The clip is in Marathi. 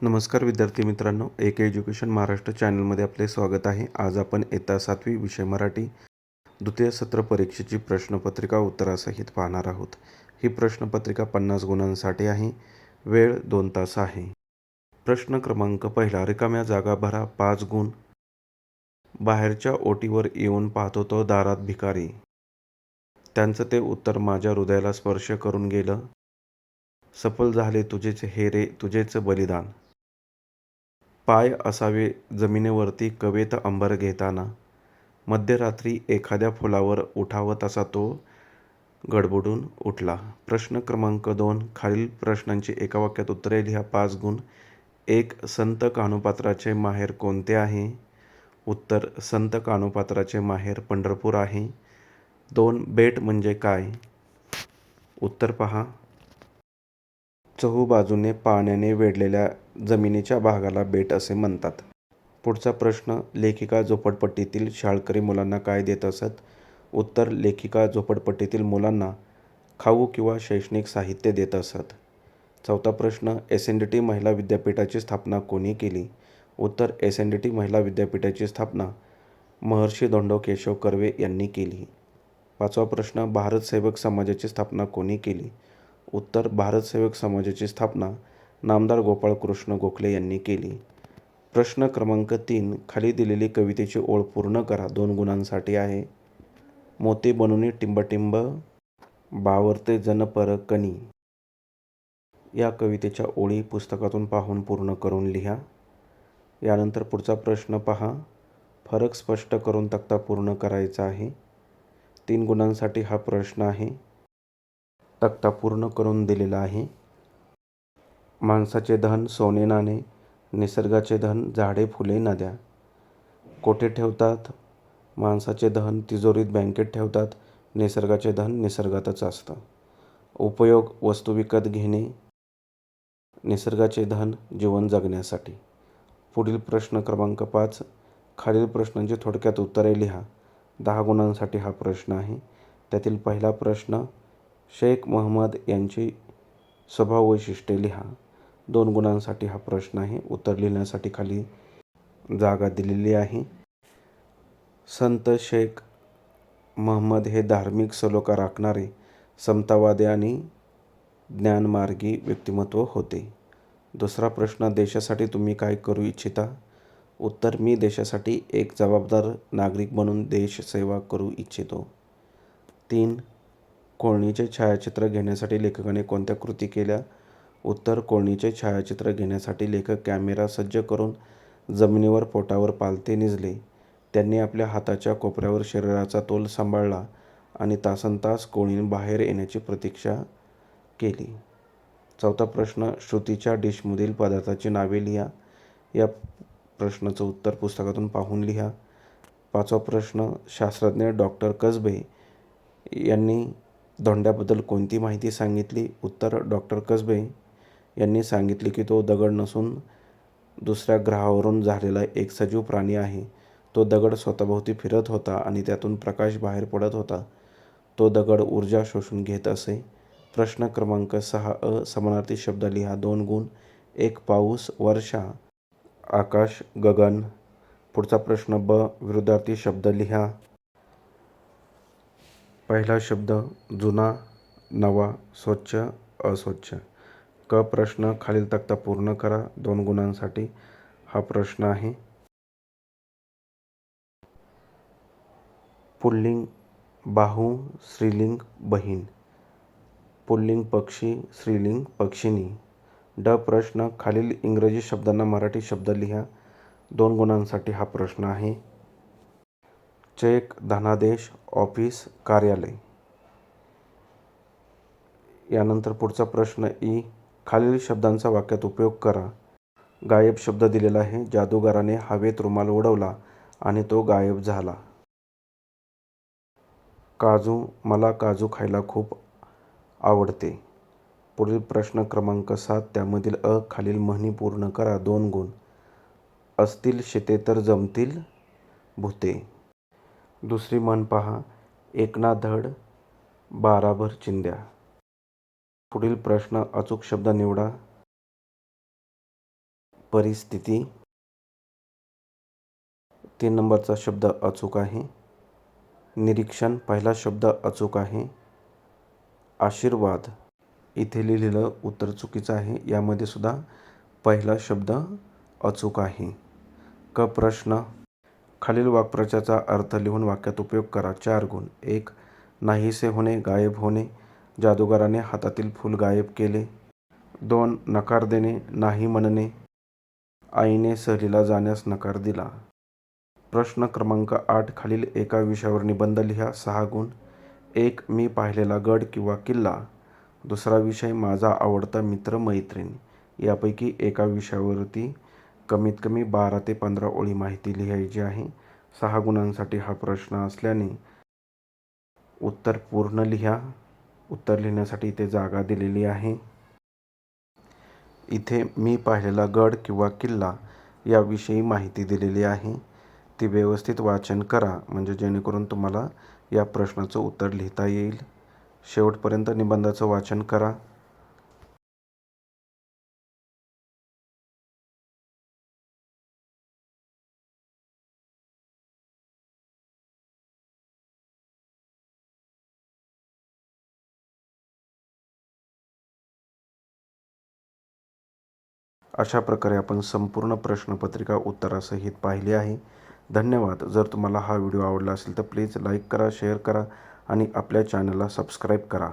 नमस्कार विद्यार्थी मित्रांनो, एक एज्युकेशन महाराष्ट्र चॅनलमध्ये आपले स्वागत आहे. आज आपण इयत्ता 7वी विषय मराठी द्वितीय सत्र परीक्षेची प्रश्नपत्रिका उत्तरासहित पाहणार आहोत. ही प्रश्नपत्रिका 50 गुणांसाठी आहे. वेळ 2 तास आहे. प्रश्न क्रमांक पहिला, रिकाम्या जागा भरा. 5 गुण. बाहेरच्या ओटीवर येऊन पाहतो तो दारात भिकारी. त्यांचं ते उत्तर माझ्या हृदयाला स्पर्श करून गेलं. सफल झाले तुझेच हे रे तुझेच बलिदान. पाय असावे जमिनीवरती कवेत अंबर घेताना. मध्यरात्री एखाद्या फुलावर उठावं तसा तो गडबडून उठला. प्रश्न क्रमांक 2, खालील प्रश्नांची एका वाक्यात उत्तरे लिहा. 5 गुण. 1. संत कान्होपात्राचे माहेर कोणते आहे? उत्तर, संत कान्होपात्राचे माहेर पंढरपूर आहे. 2. बेट म्हणजे काय? उत्तर पहा. चहूबाजूने पाण्याने वेढलेल्या जमिनीच्या भागाला बेट असे म्हणतात. पुढचा प्रश्न, लेखिका झोपडपट्टीतील शाळकरी मुलांना काय देत असत? उत्तर, लेखिका झोपडपट्टीतील मुलांना खाऊ किंवा शैक्षणिक साहित्य देत असत. चौथा प्रश्न, एस.एन.डी.टी. महिला विद्यापीठाची स्थापना कोणी केली? उत्तर, एस.एन.डी.टी. महिला विद्यापीठाची स्थापना महर्षी धोंडो केशव कर्वे यांनी केली. पाचवा प्रश्न, भारत सेवक समाजाची स्थापना कोणी केली? उत्तर, भारत सेवक समाजाची स्थापना नामदार गोपाळकृष्ण गोखले यांनी केली. प्रश्न क्रमांक 3, खाली दिलेली कवितेची ओळ पूर्ण करा. 2 गुणांसाठी आहे. मोती बनूनी टिंबटिंब बावरते जन पर कणी. या कवितेच्या ओळी पुस्तकातून पाहून पूर्ण करून लिहा. यानंतर पुढचा प्रश्न पहा. फरक स्पष्ट करून तक्ता पूर्ण करायचा आहे. 3 गुणांसाठी हा प्रश्न आहे. तक्ता पूर्ण करून दिलेला आहे. माणसाचे धन सोने नाणे, निसर्गाचे धन झाडे फुले नद्या. कोठे ठेवतात? माणसाचे धन तिजोरीत बँकेत ठेवतात. निसर्गाचे धन निसर्गातच असतं. उपयोग, वस्तू विकत घेणे. निसर्गाचे धन जीवन जगण्यासाठी. पुढील प्रश्न क्रमांक 5, खालील प्रश्नांची थोडक्यात उत्तरे लिहा. 10 गुणांसाठी हा प्रश्न आहे. त्यातील पहिला प्रश्न, शेख महम्मद यांची स्वभाव वैशिष्ट्ये लिहा. 2 गुणांसाठी हा प्रश्न आहे. उत्तर लिहिण्यासाठी खाली जागा दिलेली आहे. संत शेख महम्मद हे धार्मिक सलोखा राखणारे, समतावादी आणि ज्ञानमार्गी व्यक्तिमत्व होते. दुसरा प्रश्न, देशासाठी तुम्ही काय करू इच्छिता? उत्तर, मी देशासाठी एक जबाबदार नागरिक बनून देशसेवा करू इच्छितो. 3. कोळणीचे छायाचित्र घेण्यासाठी लेखकाने कोणत्या कृती केल्या? उत्तर, कोळणीचे छायाचित्र घेण्यासाठी लेखक कॅमेरा सज्ज करून जमिनीवर पोटावर पालथे निजले. त्यांनी आपल्या हाताच्या कोपऱ्यावर शरीराचा तोल सांभाळला आणि तासनतास कोळीने बाहेर येण्याची प्रतीक्षा केली. चौथा प्रश्न, श्रुतीच्या डिशमधील पदार्थाची नावे लिहा. या प्रश्नाचं उत्तर पुस्तकातून पाहून लिहा. 5वा प्रश्न, शास्त्रज्ञ डॉक्टर कसबे यांनी धोंड्याबद्दल कोणती माहिती सांगितली? उत्तर, डॉक्टर कसबे यांनी सांगितले की तो दगड नसून दुसऱ्या ग्रहावरून झालेला एक सजीव प्राणी आहे. तो दगड स्वतःभोवती फिरत होता आणि त्यातून प्रकाश बाहेर पडत होता. तो दगड ऊर्जा शोषून घेत असे. प्रश्न क्रमांक 6 समानार्थी शब्द लिहा. 2 गुण. 1. पाऊस, वर्षा, आकाश, गगन. पुढचा प्रश्न विरुद्धार्थी शब्द लिहा. पहिला शब्द, जुना, नवा, स्वच्छ, अस्वच्छ. प्रश्न, खालील तक्ता पूर्ण करा. 2 गुणांसाठी हा प्रश्न आहे. पुल्लिंग बाहू, स्त्रीलिंग बहीण. पुल्लिंग पक्षी, स्त्रीलिंग पक्षिणी. प्रश्न, खालील इंग्रजी शब्दांना मराठी शब्द लिहा. 2 गुणांसाठी हा प्रश्न आहे. चेक, धनादेश, ऑफिस, कार्यालय. यानंतर पुढचा प्रश्न, खालील शब्दांचा वाक्यात उपयोग करा. गायब शब्द दिलेला आहे. जादूगाराने हवेत रुमाल उडवला आणि तो गायब झाला. काजू, मला काजू खायला खूप आवडते. पुढील प्रश्न क्रमांक 7, त्यामधील खालील म्हणी पूर्ण करा. 2 गुण. असतील शेते तर जमतील भुते. दुसरी म्हण पहा. एक ना धड 12 चिंध्या. पुढील प्रश्न, अचूक शब्द निवडा. परिस्थिती. 3 नंबरचा शब्द अचूक आहे. निरीक्षण पहिला शब्द अचूक आहे. आशीर्वाद इथे लिहिलेलं उत्तर चुकीचं आहे. यामध्ये सुद्धा पहिला शब्द अचूक आहे. क प्रश्न. खालील वाक्प्रचाराचा अर्थ लिहून वाक्यात उपयोग करा. 4 गुण. 1. नाहीसे होणे, गायब होणे. जादूगाराने हातातील फूल गायब केले. 2. नकार देणे, नाही म्हणणे. आईने सहलीला जाण्यास नकार दिला. प्रश्न क्रमांक 8. खालील एका विषयावर निबंध लिहा. 6 गुण. 1. मी पाहिलेला गड किंवा किल्ला. दुसरा विषय माझा आवडता मित्र मैत्रीण. यापैकी एका विषयावरती कमीत कमी 12 ते 15 ओळी माहिती लिहायची आहे. 6 गुणांसाठी हा प्रश्न असल्याने उत्तर पूर्ण लिहा. उत्तर लिहिण्यासाठी इथे जागा दिलेली आहे. इथे मी पाहिलेला गड किंवा किल्ला याविषयी माहिती दिलेली आहे. ती व्यवस्थित वाचन करा म्हणजे जेणेकरून तुम्हाला या प्रश्नाचं उत्तर लिहिता येईल. शेवटपर्यंत निबंधाचं वाचन करा. अशा प्रकारे आपण संपूर्ण प्रश्नपत्रिका उत्तरासहित पाहिली आहे. धन्यवाद. जर तुम्हाला हा व्हिडिओ आवडला असेल तर प्लीज लाईक करा, शेअर करा आणि आपल्या चॅनलला सबस्क्राईब करा.